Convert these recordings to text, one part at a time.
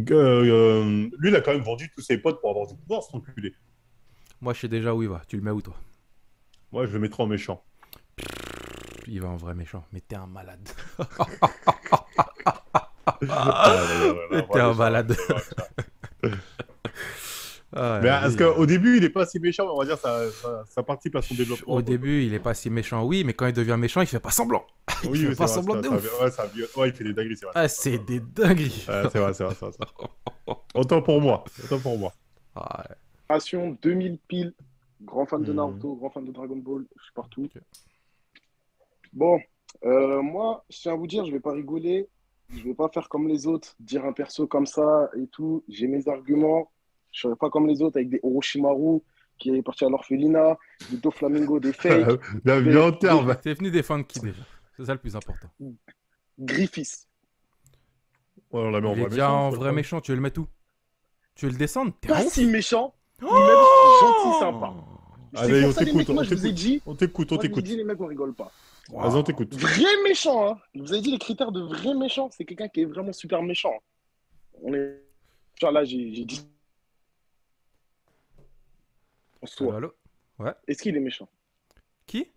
Lui, il a quand même vendu tous ses potes pour avoir du pouvoir, cet enculé. Moi, je sais déjà où il va. Tu le mets où, toi? Moi, je le mettrais en méchant. Il va en vrai méchant. Mais t'es un malade. Ah, Mais voilà, t'es voilà, un méchant, ouais, malade. c'est vrai, méchant. Mais Ah, est-ce lui, qu'au début, il n'est pas si méchant, mais on va dire ça participe à son au développement. Donc, début, il est pas si méchant, oui, mais quand il devient méchant, il fait pas semblant. Il oui, fait oui, c'est pas vrai, semblant de ouf. ouais, ouais, il fait des dingueries, c'est vrai. Ah, c'est des dingueries. Ouais, c'est vrai, c'est vrai, c'est vrai, c'est vrai. Autant pour moi, autant pour moi. Ah, ouais. Génération 2000 piles. Grand fan de Hmm. Naruto, grand fan de Dragon Ball, je suis partout. Ok. Bon, moi, je tiens à vous dire, je vais pas rigoler. Je vais pas faire comme les autres, dire un perso comme ça et tout. J'ai mes arguments. Je serai pas comme les autres avec des Orochimaru qui est parti à l'orphelinat, des Doflamingo, des fakes, Bien, bien en des terme. T'es venu défendre qui déjà? C'est ça le plus important. Griffiths. Ouais, on la met en Il est vrai déjà méchant, c'est en quoi le vrai problème? méchant, tu veux le mettre où? Tu veux le descendre? T'es un Pas si ouf. méchant, ni même gentil, sympa. Oh. C'est Allez, pour on ça, les t'écoute, mecs, moi, on je vous ai t'écoute, dit, on t'écoute, on moi, je vous ai dit, t'écoute. les mecs, on rigole pas. Vas-y, on Waouh. t'écoute. Vrai méchant, hein. Je vous ai dit les critères de vrai méchant. C'est quelqu'un qui est vraiment super méchant. On est. Genre là, j'ai dit en Allô, soi. allô? Ouais. Est-ce qu'il est méchant? Qui?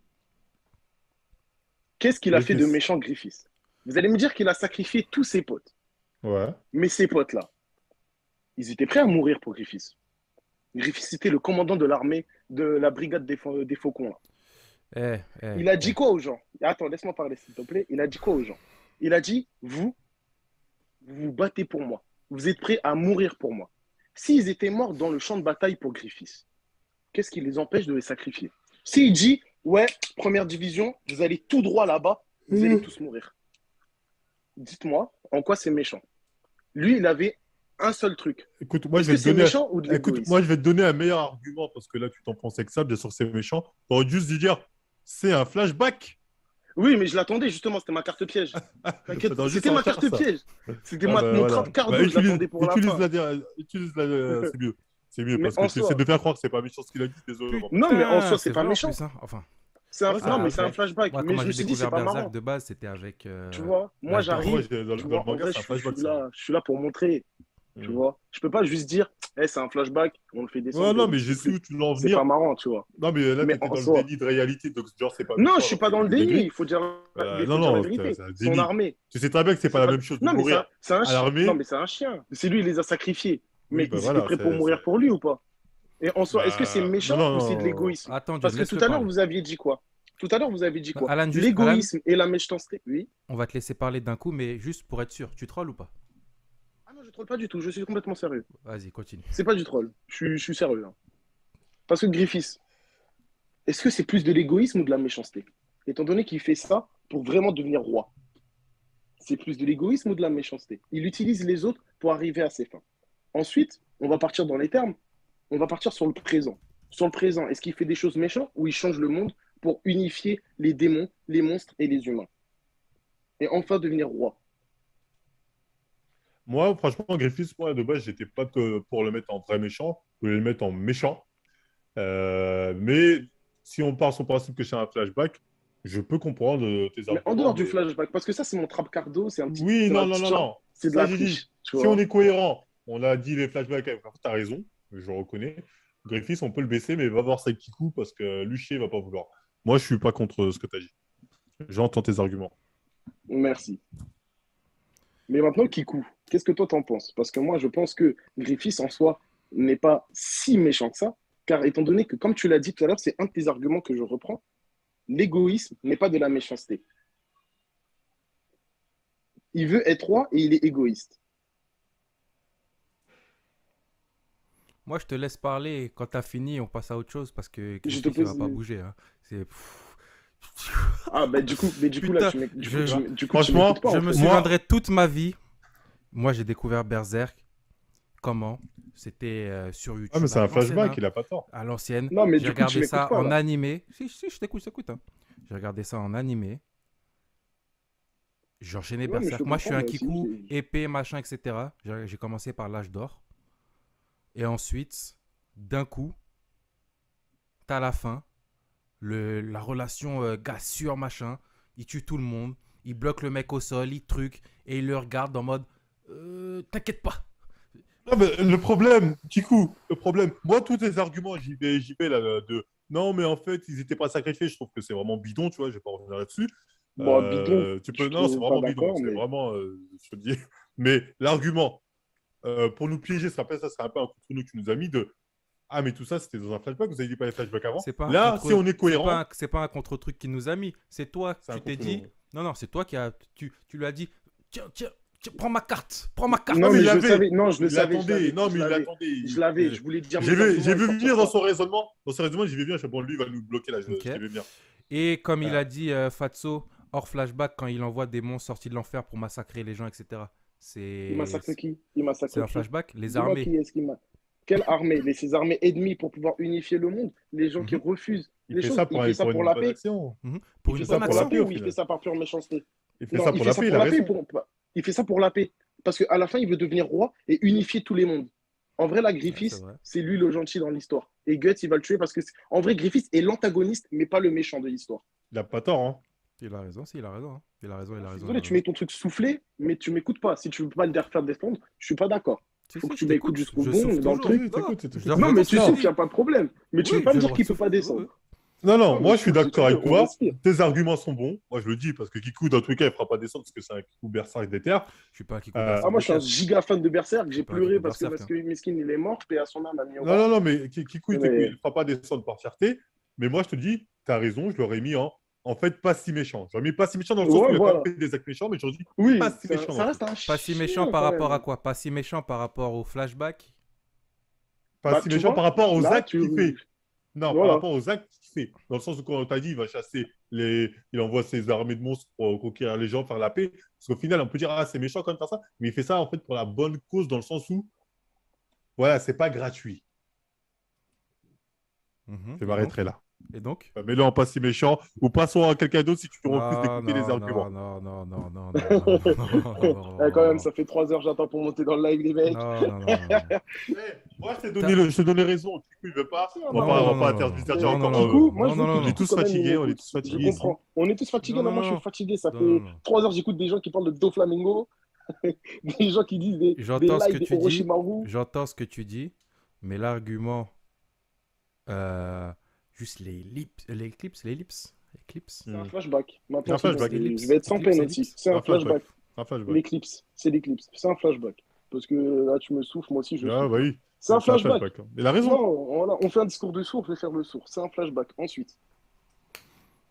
Qu'est-ce qu'il a fait de Griffiths. méchant, Griffiths? Vous allez me dire qu'il a sacrifié tous ses potes. Ouais. Mais ces potes-là, ils étaient prêts à mourir pour Griffiths. Griffiths était le commandant de l'armée de la brigade des Faucons, là. Eh, eh, Il a dit eh. quoi aux gens? Attends, laisse-moi parler, s'il te plaît. Il a dit quoi aux gens? Il a dit, vous vous battez pour moi. Vous êtes prêts à mourir pour moi. S'ils étaient morts dans le champ de bataille pour Griffiths, qu'est-ce qui les empêche de les sacrifier? S'il dit, ouais, première division, vous allez tout droit là-bas, vous allez Hmm. tous mourir. Dites-moi, en quoi c'est méchant? Lui, il avait un seul truc. Écoute, moi, Est-ce je vais que te c'est donner, méchant ou de écoute, moi, l'égoïsme? je vais te donner un meilleur argument parce que là, tu t'en prends que ça, bien sûr, c'est méchant. T'aurais juste dû dire, c'est un flashback. Oui, mais je l'attendais justement, c'était ma carte piège. T'inquiète, T'aurais juste c'était à ma faire carte ça. piège. C'était Ah bah mon voilà. trap Bah, cardo, je l'attendais pour la fin. utilise la, c'est mieux. C'est mieux Mais parce que en tu essaies soi, de faire croire que c'est pas méchant ce qu'il a dit. Désolé, on va pas se non, mais en Putain, soi, c'est c'est pas vrai en méchant. plus, hein. Enfin, Ouais, c'est Non, vrai, mais ah, c'est un c'est après, flashback. moi, Mais comment je me j'ai suis dit, c'est découvert pas Berserk marrant. de base, c'était avec Tu vois, moi l'âge vrai. Moi, d'or. j'arrive, tu dans le vois, en manga, vrai, c'est un flashback, ça. je suis là pour montrer, tu Hmm. vois. Je peux pas juste dire, eh, c'est un flashback, on le fait Ouais, descendre et non, on mais discute je sais plus. où tu veux en C'est pas venir. marrant, tu vois. Non, mais là, Mais t'étais en dans le soi, déni de réalité, donc genre, c'est pas non, méchant je suis alors pas qu'il dans fait le des déni, dingueries. il Non, faut dire la non, vérité. c'est un Son déni. armée, Tu sais très bien que c'est c'est pas la pas. même chose de Non, mais mourir c'est un à chien. Non, l'armée. mais c'est un chien. C'est lui, il les a sacrifiés. Oui, Mais bah ils étaient voilà, prêts pour mourir pour lui ou pas? Et en soi, est-ce que c'est Non, méchant non, ou c'est de non. l'égoïsme? Attends, John, Parce que tout laisse-le à l'heure, parler. vous aviez dit quoi? Tout à l'heure, vous avez dit quoi? Alan, juste, Alan, L'égoïsme et la méchanceté. Oui. on va te laisser parler d'un coup, mais juste pour être sûr, tu trolls ou pas? Ah non, je troll pas du tout, je suis complètement sérieux. Vas-y, continue. C'est pas du troll, je suis sérieux, hein. Parce que Griffiths, est-ce que c'est plus de l'égoïsme ou de la méchanceté? Étant donné qu'il fait ça pour vraiment devenir roi, c'est plus de l'égoïsme ou de la méchanceté? Il utilise les autres pour arriver à ses fins. Ensuite, on va partir dans les termes, on va partir sur le présent. Sur le présent, est-ce qu'il fait des choses méchantes ou il change le monde pour unifier les démons, les monstres et les humains? Et enfin devenir roi. Moi, franchement, Griffiths, moi, de base, j'étais pas pour le mettre en vrai méchant. Je voulais le mettre en méchant. Mais si on part sur le principe que c'est un flashback, je peux comprendre tes Mais en arguments. dehors du Mais flashback, parce que ça, c'est mon trap cardo, oui, c'est ma non, non, petite non, charme, non. c'est de Ça, la j'ai dit. triche, tu Si on vois. est cohérent, on a dit les flashbacks, tu as raison, je reconnais. Griffiths, on peut le baisser, mais va voir Kiku parce que Luchier va pas vouloir. Moi, je suis pas contre ce que tu as dit. J'entends tes arguments. Merci. Mais maintenant, Kikou, qu'est-ce que toi t'en penses? Parce que moi, je pense que Griffiths en soi n'est pas si méchant que ça, car étant donné que, comme tu l'as dit tout à l'heure, c'est un de tes arguments que je reprends, l'égoïsme n'est pas de la méchanceté. Il veut être roi et il est égoïste. Moi, je te laisse parler et quand t'as fini, on passe à autre chose parce que Je te Griffith, il va pose. pas bouger, hein. C'est... Ah, bah du coup là, Putain, Tu vois. tu m'écoutes Franchement, pas je en me fait. moi, souviendrai toute ma vie. Moi, j'ai découvert Berserk. Comment? C'était sur ah, mais YouTube c'est à un l'ancienne, flashback, hein. il a pas tort. À l'ancienne. Non, mais J'ai du coup, tu regardé m'écoutes ça pas en là. animé. Si, je t'écoute, hein. J'ai regardé ça en animé. J'ai enchaîné Ouais, mais je te Berserk. Moi, je suis comprends, un moi aussi. kikou, épée, machin, etc. J'ai commencé par l'âge d'or. Et ensuite, d'un coup, t'as la fin. La relation gars sûr, machin. Il tue tout le monde. Il bloque le mec au sol, il truc. Et il le regarde en mode t'inquiète pas. Non, mais le problème, Kikou, le problème, moi, tous tes arguments, j'y vais là, de non, mais en fait, ils n'étaient pas sacrifiés. Je trouve que c'est vraiment bidon, tu vois, je vais pas revenir là-dessus. Bon, bidon, Tu peux, je non, c'est trouve pas vraiment bidon, d'accord, c'est mais vraiment, je te dis. Mais l'argument, pour nous piéger, ça serait un peu un contre nous que tu nous as mis de ah, mais tout ça, c'était dans un flashback, vous avez dit pas les flashbacks avant. C'est pas un Là, si contre, on est cohérent, c'est pas un contre-truc qui nous a mis. C'est toi, c'est un tu t'es contre dit. nous. Non, non, c'est toi qui a. Tu lui as dit. Tiens, tiens, tiens, prends ma carte. Prends ma carte. Non, non, mais mais il je le l'avait. savais, non, je le Il savais, je l'attendait. l'avais, Non, je mais il l'avais, l'attendait. je voulais dire mes J'ai vu, arguments j'ai et vu sortir venir dans ça. son raisonnement. Dans son raisonnement, j'ai vu venir. Je sais, bon, lui, il va nous bloquer là. Ok. Je l'ai vu bien. Et comme il Euh, a dit Fatso, hors flashback, quand il envoie des monstres sortis de l'enfer pour massacrer les gens, etc. Il massacre qui? Il C'est massacre un qui? flashback. Les Dis-moi armées. qui est-ce qui m'a. Quelle armée? Ces armées ennemies pour pouvoir unifier le monde? Les gens qui Mhm, refusent il les fait choses, ça il fait ça pour pour une la bonne paix? action. mhm. Il Pour fait une Il fait ça ça bonne pour pour la la action. paix paix au ou il fait final. ça par pure méchanceté? Il fait Non, ça il pour fait la ça paix, il pour a la paix, raison. il fait ça pour la paix. Parce qu'à la fin, il veut devenir roi et unifier tous les mondes. En vrai, la Ouais, c'est Griffiths, vrai. c'est lui le gentil dans l'histoire. Et Guts, il va le tuer parce que, en vrai, Griffiths est l'antagoniste, mais pas le méchant de l'histoire. Il a pas tort, hein. Il a raison, si, il a raison. Hein. Il a raison, il Je a suis raison, il a désolé, tu raison. mets ton truc soufflé, mais tu m'écoutes pas. Si tu veux pas le faire défendre, je suis pas d'accord. Si, Faut que si, tu je m'écoutes t'écoute. jusqu'au Je bout souffle dans le toujours. truc. Vas-y, Non, t'écoutes, je Non, mais redis ce tu que j'ai souffles, il n'y dit. a pas de problème. Mais tu Oui, veux pas j'ai me le dire droit qu'il de peut pas souffler. Oui, descendre. oui. Non, non, Non, mais moi je suis souffle, si tu d'accord veux, avec on toi. respire. Tes arguments sont bons. Moi je le dis parce que Kikou, dans tous les cas, il fera pas descendre parce que c'est un Kikou Berserk des terres. Je suis pas un Kikou Euh, Ah, Berserk moi, de je suis un terre. giga fan de Berserk. Je J'ai suis pas un Kikou pleuré parce Berserk. Hein. que Miskin, il est mort. Paix à son âme, a mis au Non, non, roi. non, mais Kikou, il Mais ne fera pas descendre par fierté. Mais moi je te dis, tu as raison, je l'aurais mis en fait pas si méchant. J'aurais mis pas si méchant dans le sens où ouais, il a quand même voilà. fait des actes méchants, mais j'aurais dit pas Oui, si méchant ça non plus. reste un Pas si méchant chien par quand rapport à même. quoi? Pas si méchant par rapport au flashback? Pas Bah, si tu méchant par vois, rapport aux là, actes qu'il fait. Non, par voilà. rapport aux actes qu'il fait. Dans le sens où, quand on t'a dit, il va chasser il envoie ses armées de monstres pour conquérir les gens, faire la paix. Parce qu'au final, on peut dire, ah, c'est méchant quand même faire ça. Mais il fait ça, en fait, pour la bonne cause, dans le sens où, voilà, c'est pas gratuit. Mhm. Je Et donc? m'arrêterai là. Et donc? Mets-le en pas si méchant. Ou passons à quelqu'un d'autre si tu refuses Non, d'écouter les non, non, arguments. non, non, non, non, non, non, non, Eh, quand même, non, ça fait 3 heures, j'attends pour monter dans le live, les mecs. non, non, non, non. Eh, moi, je t'ai donné raison. Du coup, il veut pas. Non, On non, va pas non, non, interdire Mais non, non, encore. non, Kikou, moi, non, je veux non, que On est non, Kikou, tous quand même, il fatigués. On est m'écoute. tous Je fatigués ici. comprends. On est tous fatigués. non, Non, non, moi, je suis non, fatigué. Ça non, fait non, non. 3 heures, j'écoute des gens qui parlent de Doflamingo, des gens qui disent des J'entends ce que lives des tu dis, Orochimaru. j'entends ce que tu dis, mais l'argument, euh, juste l'éclipse, C'est un flashback. C'est Maintenant, un c'est bon. flashback. Je vais être sans peine aussi. C'est C'est un un flashback. flashback. C'est un flashback. L'éclipse. C'est l'éclipse. C'est un flashback. Parce que là, tu me souffles, moi aussi, je Ah, souffle. bah oui. C'est un C'est un flashback. flashback. Il a raison. Non, voilà, on fait un discours de sourd, je vais faire le sourd. C'est un flashback. Ensuite,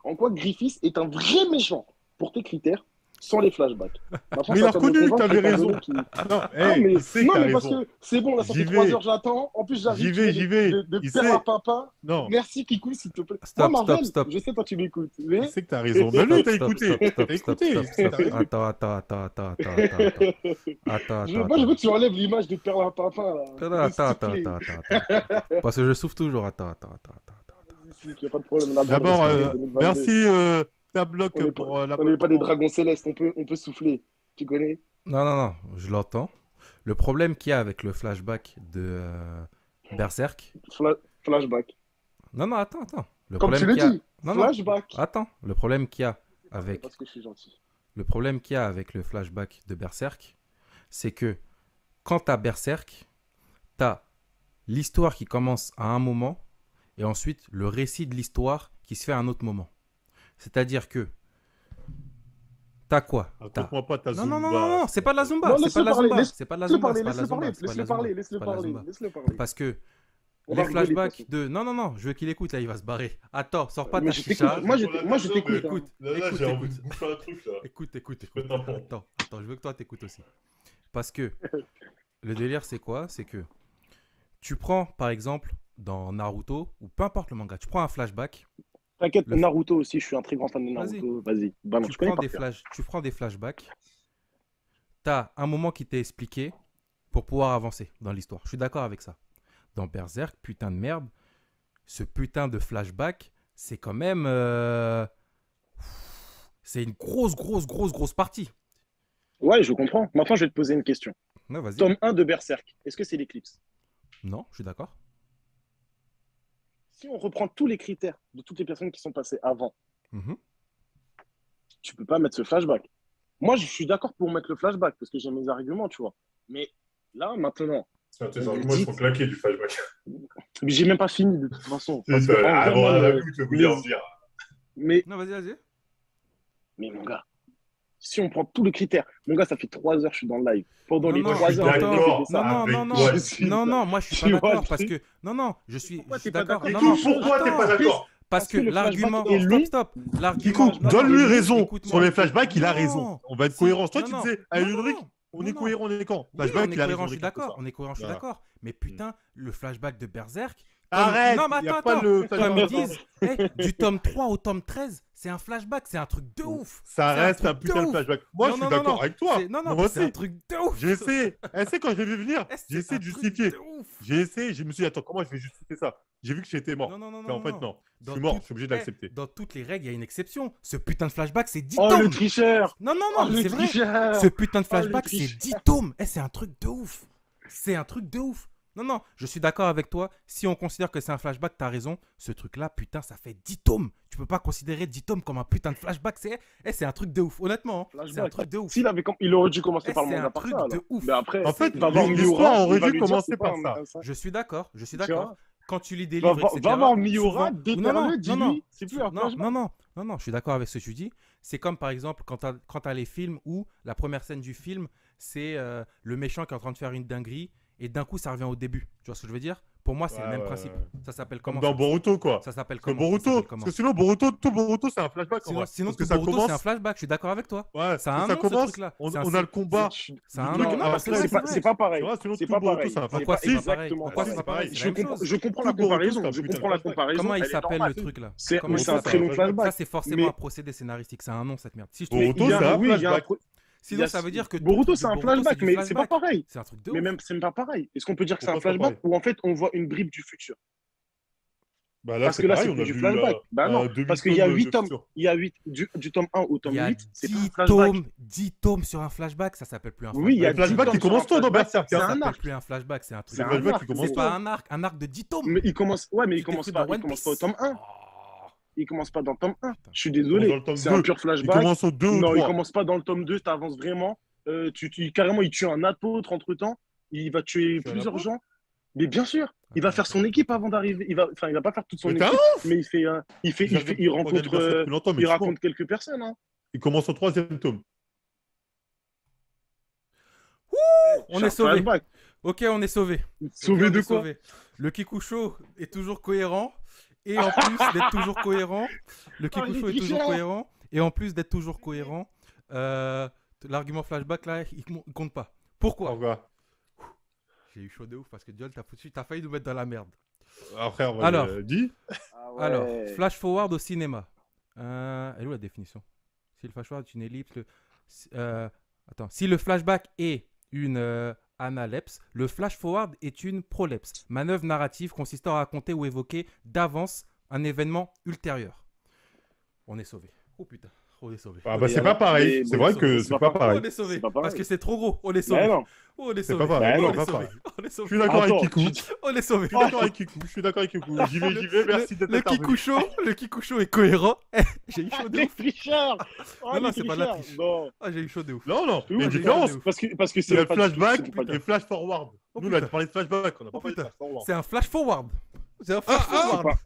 en quoi Griffiths est un vrai méchant pour tes critères sans les flashbacks. Maintenant, Mais il c'est a à toi de me reconnu que convaincre, t'avais étant raison. donné qu'il- Non, Ah, hey, mais, il sait que non, t'as mais parce raison. que c'est bon, là, ça fait J'y 3 vais. heures, j'attends. En plus, j'arrive, J'y tu vais, mets j'y vais. de Il père sait. à papa. Non, Merci, Kikou, s'il te plaît. Moi, Stop, Marvel, stop, stop. je sais, toi, tu m'écoutes. il Mais... sait que t'as raison. Mais lui, Stop, t'as stop, écouté. stop, T'as stop, stop, écouté. stop, Il sait que t'as stop. raison. Attends. Moi, je veux que tu enlèves l'image de père à papa. Là. Attends. Parce que je souffle toujours. Attends. Il n'y a pas de problème. On a le droit de D'abord, respirer, 2022. merci Tabloc On n'est pour pas, la on n'est pas des dragons célestes, on peut souffler. Tu connais? Non, je l'entends. Le problème qu'il y a avec le flashback de Berserk. Flashback. Non, attends. Le Comme tu problème le qu'il y a... dis, Non, flashback. attends. Le problème qu'il y a C'est avec... parce que je suis gentil. Le problème qu'il y a avec le flashback de Berserk, c'est que quand t'as Berserk, t'as l'histoire qui commence à un moment et ensuite le récit de l'histoire qui se fait à un autre moment. C'est-à-dire que t'as quoi? Raconte-moi pas ta Non, Zumba. c'est pas de la Zumba. Non, C'est pas de la laisse-le parler, Zumba. C'est pas de la Zumba. C'est pas de la laisse-le Zumba. parler, C'est pas de laisse-le la Zumba. parler, laisse-le C'est pas de la parler, Zumba. laisse-le parler. Parce que On va les rigoler, de toute flashbacks façon. de... Non, je veux qu'il écoute, là, il va se barrer. Attends, sors pas Mais ta je chicha. t'écoute. Moi, je t'écoute. Écoute, Là, j'ai envie écoute. de bouffer un truc, là. Écoute. Faites un pont. Attends, je veux que toi t'écoutes aussi. Parce que le délire, c'est quoi? C'est que tu prends, par exemple, dans Naruto, ou peu importe le manga, tu prends un flashback, T'inquiète, Le- Naruto aussi, je suis un très grand fan de Naruto. Vas-y, balance, tu je connais prends, par des cœur. tu prends des flashbacks, t'as un moment qui t'est expliqué pour pouvoir avancer dans l'histoire. Je suis d'accord avec ça. Dans Berserk, putain de merde, ce putain de flashback, c'est quand même... c'est une grosse partie. Ouais, je comprends. Maintenant, je vais te poser une question. Ouais, vas-y. Tome 1 de Berserk, est-ce que c'est l'éclipse? Non, je suis d'accord. Si on reprend tous les critères de toutes les personnes qui sont passées avant, Mhm. tu peux pas mettre ce flashback. Moi, je suis d'accord pour mettre le flashback parce que j'ai mes arguments, tu vois. Mais là, maintenant, Tes arguments, ils sont claqués du flashback. Mais j'ai même pas fini de toute façon. Ah bon, on a vu que tu voulais en dire. Mais, Non, vas-y. mais mon gars, si on prend tous les critères, mon gars, ça fait 3 heures que je suis dans le live. Pendant les Non, 3 heures, d'accord. Non, moi je suis pas d'accord parce que je suis d'accord. Non, pourquoi t'es pas d'accord? Parce que le l'argument. flashback est long. Stop. Kikou, donne-lui raison. Écoute-moi. Sur les flashbacks, il a raison. On va être cohérent. Toi, tu Non, disais, non, à non, Ulrich, non, on non, est cohérent, on est quand? Oui, Flashback, on est il a cohérent, raison. je suis d'accord. On est cohérent, je suis Voilà. d'accord. Mais putain, le flashback de Berserk. Arrête. Non, mais il y a attends, pas le comme ils flashback. disent, du tome 3 au tome 13, c'est un flashback, c'est un truc de ouf. Ça C'est reste un truc de putain de ouf. flashback. Moi, je suis d'accord avec toi. Non, Moi c'est un aussi. truc de ouf. J'essaie. Quand je l'ai vu venir, Eh, c'est j'ai essayé un de truc justifier. de ouf. J'ai essayé, je me suis dit, attends, comment je vais justifier ça? J'ai vu que j'étais mort. Non. Mais en fait, non. Je Dans suis mort, tout- je suis obligé d'accepter. Dans toutes les règles, il y a une exception. Ce putain de flashback, c'est 10 Oh, le tomes. tricheur! Non, Oh, le c'est vrai. tricheur! Ce putain de le flashback, c'est tricheur. 10 tomes. C'est un truc de ouf. C'est un truc de ouf. Non, je suis d'accord avec toi. Si on considère que c'est un flashback, t'as raison. Ce truc-là, putain, ça fait 10 tomes. Tu peux pas considérer 10 tomes comme un putain de flashback. C'est un truc de ouf. Honnêtement, hein. C'est un truc de ouf. Il aurait dû commencer par le C'est manga un par truc ça. de alors. ouf. Mais après, En fait, il va voir l'histoire Miura, aurait il va dû lui dire, commencer c'est pas par ça. Je suis d'accord. Tu vois. Quand tu lis des Va, livres, etc. va voir Miura, souvent- déterre-le, dis-lui, c'est plus un flashback. Non, je suis d'accord avec ce que tu dis. C'est comme par exemple quand t'as les films où la première scène du film, c'est le méchant qui est en train de faire une dinguerie et d'un coup ça revient au début. Tu vois ce que je veux dire? Pour moi, c'est le même principe. Ça s'appelle Comme comment dans Boruto, quoi. Ça s'appelle Parce que comment Boruto, parce que sinon, tout Boruto, c'est un flashback. Sinon, parce tout que ça Boruto, commence. c'est un flashback. Je suis d'accord avec toi. Ouais, Ça a un ça nom, ce commence. truc-là. On C'est un a le combat. Ça a un truc, nom. Non, alors parce que que c'est pas pareil. Tu vois, sinon, C'est tout pas Boruto, pareil. c'est un Pourquoi flashback. c'est pas Si, pareil Exactement. Pourquoi c'est pas pareil? C'est la même chose. Je comprends Tout la comparaison. Boruto, Je c'est un comprends la putain de comparaison. Comment il elle est s'appelle le normale. truc là C'est Comment mais il c'est un s'appelle très long Ça, flashback. Ça, c'est forcément Mais- un procédé scénaristique. C'est un nom, cette merde. Si je te- Boruto, Il y a- c'est un oui, il y a un flashback. pro- Sinon, ça veut dire que Boruto, tout c'est un Boruto, flashback, du mais c'est pas pareil. C'est un truc de Mais ouf. même, c'est pas pareil. Est-ce qu'on peut dire que c'est un Pourquoi c'est pas flashback ou en fait on voit une bribe du futur? Bah là, Parce c'est que là, pareil, c'est on plus a du vu flashback. Bah non, parce qu'il y a 8 tomes. Il y a 8 du tome 1 au tome Il y a 8, c'est pas un 10 flashback. tomes, 10 tomes sur un flashback, ça s'appelle plus un flashback. Oui, il y a Le flashback 10 qui tomes commence sur un tôt dans flashback, Berserk. c'est Ça un s'appelle arc. plus un flashback, c'est un truc. C'est Le un flashback arc. qui commence C'est tôt. pas un arc de 10 tomes. Mais il commence, ouais, mais il Tu commence t'écoutes pas, dans il One commence Piece. pas au tome 1. Oh. Il commence pas dans le tome 1. Putain. Je suis Dans le désolé, tome c'est 2. un pur Il flashback. commence au 2 ou Non, il 3. commence pas dans le tome 2, tu avances vraiment. Carrément, il tue un apôtre entre temps. Il va tuer C'est un plusieurs apôtre gens. Mais bien sûr, il va faire son équipe avant d'arriver. Il va pas faire toute son Mais t'es équipe, un mais il rencontre quelques personnes. Hein. Il commence au 3e tome. On C'est est un sauvé. flashback. Ok, on est sauvé. Sauvé Ok, on de est quoi? sauvé. Le Kikusho est toujours cohérent. Et en plus d'être toujours cohérent, le Kikusho est toujours cohérent. Et en plus d'être toujours cohérent, l'argument flashback là, il compte pas. Pourquoi? Pourquoi? J'ai eu chaud de ouf parce que Diol, t'as failli nous mettre dans la merde. Après, on Alors. va dit. Ah ouais. Alors, flash forward au cinéma. Elle est où la définition? Si le flash forward est une ellipse, si le flashback est une analepse, le flash forward est une prolepse, manœuvre narrative consistant à raconter ou évoquer d'avance un événement ultérieur. On est sauvé. Oh putain, on est sauvé. Ah bah c'est pas pareil. C'est vrai que c'est pas pareil. On est sauvé C'est pas pareil. parce que c'est trop gros. On est Mais sauvé. non. On est C'est sauvé. pas pareil. Bah non, On est pas sauvé. pareil. On est Je sauvé. suis d'accord avec Attends, Kikou. On est sauvé. Je suis d'accord avec Kikou. Je suis d'accord avec Kikou. J'y vais. Merci d'être Le intervenu. Kikusho est cohérent. J'ai eu chaud de Les ouf. tricheurs. Oh, Non, les c'est pas la tricheurs. triche. Non. Ah, j'ai eu chaud de ouf. Non, il y a une Oui, différence. ouf. Parce que C'est le pas du tout- flashback c'est pas du et tout- flash forward. Oh, Nous, on a putain. parlé de flashback. On a Oh, pas parlé de putain. flash forward. C'est un flash forward. C'est un flash C'est forward. pas-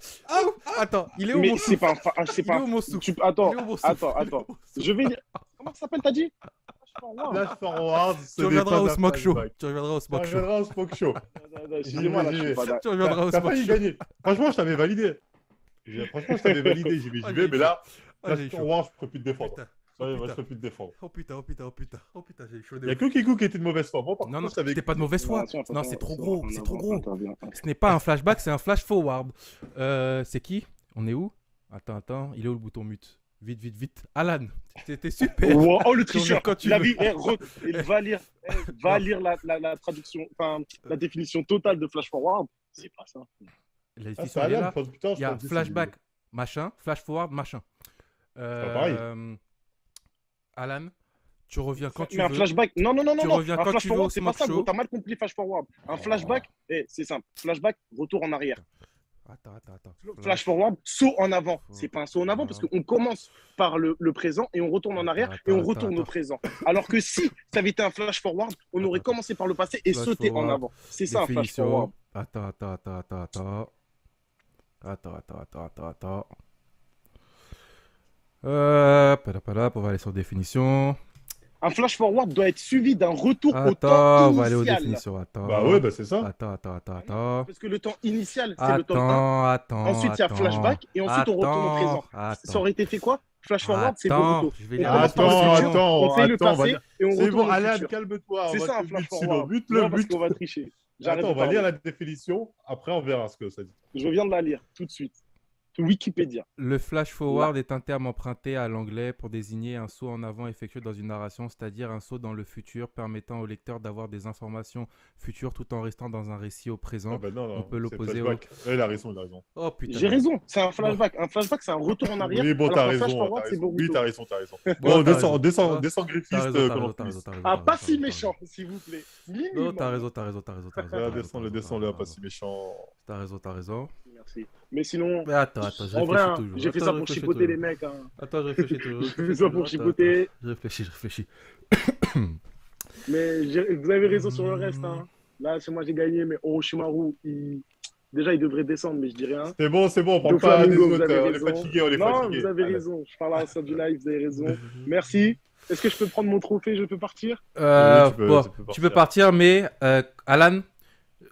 Attends, il est où Mais mon c'est souffle? pas un c'est Il est pas. où mon souffle? Attends, Il est où mon souffle? attends. Il est où mon souffle? Je vais. Comment ça s'appelle, t'as dit? Flash forward, ce Tu n'est reviendras pas au un Smoke Show. flashback. Tu reviendras au Tu Smoke Show. reviendras au Smoke Show. Excusez-moi, là, je suis pas d'accord. Tu reviendras au T'as Smoke failli Show. gagner. Franchement, je t'avais validé. Franchement, je t'avais validé. J'y Ah, vais, j'ai mais eu là, Ah, j'ai flash eu chaud. forward, je peux plus te défendre. Putain. Ouais, Oh, moi, je putain. peux plus te défendre. Oh putain, j'ai eu chaud de Il y a ouf. que Kikou qui était de mauvaise foi. Moi, par Non, contre, je t'avais c'était pas de mauvaise foi. Attention, Non, attention, c'est trop attention, gros. C'est on trop gros. intervient. Ce n'est pas un flashback, c'est un flash forward. C'est qui? On est où? Attends. Il est où le bouton mute? Vite. Alan, c'était super. Wow, oh, le tricheur. Quand tu Il a veux. vu, il va lire la traduction, enfin, la définition totale de flash forward. C'est pas ça. La Ah, définition, ça elle est allait, là. putain, Il y a flashback, machin, flash forward, machin. pareil. Alan, tu reviens quand tu Mais un veux. flashback, non. Tu reviens Un quand flash tu veux au forward, c'est pas Smoke ça, Show. gros. T'as mal compris flash forward. Un flashback, c'est simple. Flashback, retour en arrière. Attends. Flash forward, saut en avant. Faut- C'est pas un saut en avant parce Ah. qu'on commence par le présent et on retourne en arrière et on retourne au présent. Alors que si ça avait été un flash forward, on aurait commencé par le passé et Flash sauté en forward. avant. C'est ça un flash forward. Attends. On va aller sur définition. Un flash forward doit être suivi d'un retour au temps Attends, on va aller aux initial. définitions. Attends. Bah ouais, bah c'est ça. Attends. Parce que le temps initial, c'est le temps 1. Attends. Ensuite, il y a flashback et ensuite, on retourne au présent. Ça aurait été fait quoi? Flash forward, c'est Boruto. Je vais On lire commence par le futur, on fait le on va passé lire. et on C'est retourne bon, au Alan, futur. calme-toi. C'est on va ça un te flash buter, sinon. forward. Bute Non, le parce but. qu'on va tricher. J'arrête Attends, de on va parler. lire la définition. Après, on verra ce que ça dit. Je viens de la lire tout de suite. Wikipédia. Le flash forward est un terme emprunté à l'anglais pour désigner un saut en avant effectué dans une narration, c'est-à-dire un saut dans le futur permettant au lecteur d'avoir des informations futures tout en restant dans un récit au présent. Ah bah non, on peut c'est l'opposer au... flashback. Il a raison, il a raison. Oh putain. J'ai raison, c'est un flashback. Un flashback, c'est un retour en arrière. Oui, bon, alors t'as qu'un raison. flash forward, t'as c'est raison. Boruto. Oui, t'as raison. Bon, Bon, t'as descends raison. griffiste. T'as raison. Ah, pas si méchant, s'il vous plaît. Non, t'as raison. Descends-le, pas si méchant. T'as raison. Merci. Mais sinon, Mais attends, je en vrai, réfléchis hein, toujours. j'ai fait Attends, ça je pour réfléchis chipoter les toujours. mecs. Hein. Attends, je réfléchis toujours. J'ai fait ça pour Attends, chipoter. Je réfléchis. Mais vous avez raison sur le reste. Hein. Là, c'est moi j'ai gagné, mais Orochimaru, déjà, il devrait descendre, mais je dis rien. C'est bon, on prend Do pas des Flamingo, vous autres. avez On est raison. fatigué, Non, vous avez raison. Je parle à la salle du live, vous avez raison. Merci. Est-ce que je peux prendre mon trophée? Je peux partir? Oui, Tu peux partir, mais Alan,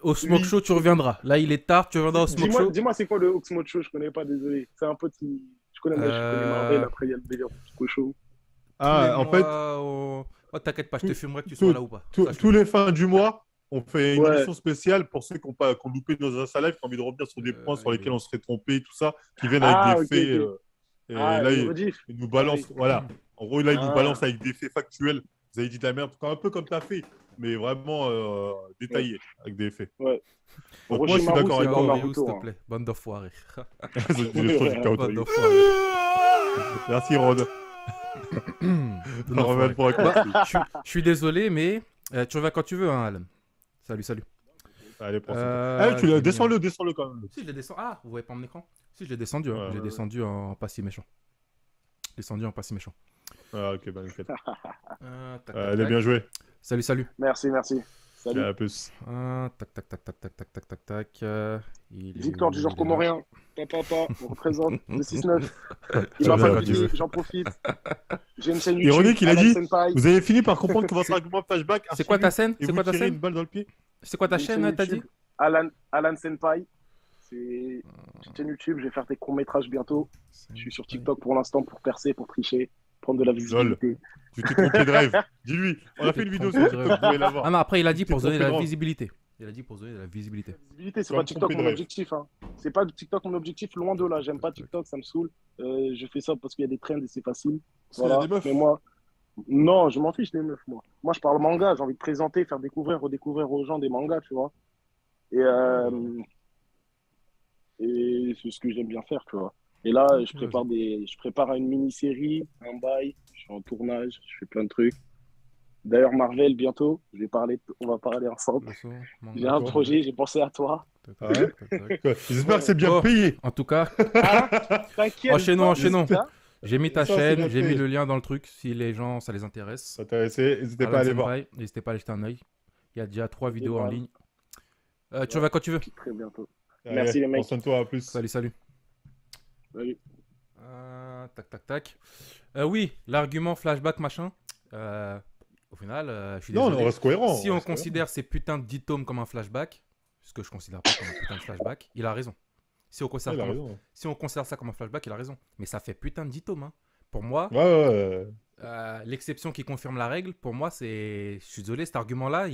au Smoke Oui. Show, tu reviendras. Là, il est tard, tu reviendras au Smoke Show. Dis-moi, c'est quoi le Oxmo Show? Je connais pas, désolé. C'est un pote qui. Je connais Marvel, après il y a le délire Oxmo Show. Ah, en fait, Oh, t'inquiète pas, je te filmerai que tu tout- sois là ou pas. Ça, je te tous les fins du mois, on fait une Ouais. émission spéciale pour ceux qui ont loupé nos Insta Live, qui ont envie de revenir sur des points sur lesquels on serait trompé, tout ça, qui viennent avec des faits. Et là, le il rediff. nous balance. Ah oui. Voilà. En gros, là, il nous Ah. balance avec des faits factuels. Vous avez dit de la merde, un peu comme t'as fait, mais vraiment détaillé, avec des faits. Ouais. Donc, moi, je suis Orochimaru, d'accord c'est avec un toi. Naruto, s'il te hein. plaît. Bande d'enfoirés. Je trouve du chaos, Bande oui. d'enfoirés. Merci, Ron. Bande On remet d'enfoirés. pour un Je suis désolé, mais tu reviens quand tu veux, hein, Alan. Salut. Allez, prends ça. Euh, Tu j'ai descends-le quand même. Si, je l'ai descendu. Ah, vous voyez pas mon écran? Si, je l'ai descendu. Hein. Ouais, Je l'ai ouais. descendu en pas si méchant. Descendu en pas si méchant. Ah, ok, bah, nickel. Tac, Allez, tac. bien joué. Salut. Merci. Salut. À plus. Tac. Il est Victoire où, du il genre est là. comorien. Papa, on représente le 6-9. Il Tu m'a reviens pas quand tu dit, veux. j'en profite. J'ai une chaîne YouTube. Ironique, il a Alan dit, Senpai. vous avez fini par comprendre que votre argument flashback a C'est quoi ta scène? et C'est vous quoi ta tirez scène? une balle dans le pied. C'est quoi ta J'ai une chaîne, t'as dit? YouTube. Alan Senpai. C'est une chaîne YouTube. Je vais faire des courts-métrages bientôt. Je suis sur TikTok pour l'instant pour percer, pour tricher, prendre de la visibilité. Tu t'es trompé de rêve. Dis-lui, on a fait une vidéo sur TikTok, vous pouvez la voir. Ah non, après il a dit pour C'est donner de la conférence. visibilité. Il a dit pour donner de la visibilité. La visibilité, c'est Tu vas pas me TikTok tromper de mon rêve. objectif. Hein. C'est pas TikTok mon objectif, loin de là. J'aime pas TikTok, ça me saoule. Je fais ça parce qu'il y a des trends et c'est facile. Parce qu'il y a Voilà. des meufs. Mais moi, non, je m'en fiche des meufs, moi. Moi, je parle manga. J'ai envie de présenter, faire découvrir, redécouvrir aux gens des mangas, tu vois. Et c'est ce que j'aime bien faire, tu vois. Et là, je prépare une mini-série, un bail. Je suis en tournage, je fais plein de trucs. D'ailleurs, Marvel, bientôt, on va parler ensemble. J'ai un projet, j'ai pensé à toi. Ah ouais. J'espère que c'est bien Oh. payé. En tout cas, Ah, t'inquiète. Enchaînons. pas, j'ai mis ta Ça, c'est chaîne, bien j'ai fait. mis le lien dans le truc si les gens ça les intéresse. Ça t'intéressait, n'hésitez pas à Alan aller voir. Senpai, n'hésitez pas à aller jeter un œil. Il y a déjà 3 vidéos en voilà. ligne. Tu reviens quand tu veux. Très bientôt. Allez, Merci, les mecs. prends soin de toi, à plus. Salut. Salut. Tac. Oui, l'argument flashback machin. Au final, je suis Non, désolé. on reste cohérent. Si on considère ces putains de 10 tomes comme un flashback, ce que je considère pas comme un putain de flashback, il a raison. Si on considère, Il a comme- raison. si on considère ça comme un flashback, il a raison. Mais ça fait putain de 10 tomes. Hein. Pour moi, Ouais. l'exception qui confirme la règle, pour moi, c'est. Je suis désolé, cet argument-là,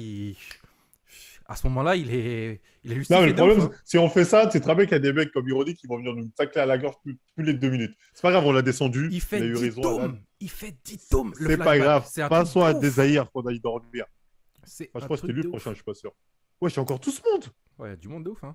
à ce moment-là, il est justifié. Non, mais le de ouf, problème, hein. si on fait ça, c'est très bien qu'il y a des mecs comme Ironique qui vont venir nous tacler à la gorge tous les 2 minutes. C'est pas grave, on l'a descendu. Il fait a eu 10 raison. Alan. tomes. Il fait 10 tomes. le C'est pas flashback. grave. C'est un truc Passons à de ouf. Désaïr qu'on aille dormir. C'est Enfin, je un crois que c'était truc lui de le ouf. prochain, je suis pas sûr. Ouais, j'ai encore tout ce monde. Ouais, il y a du monde de ouf. Hein.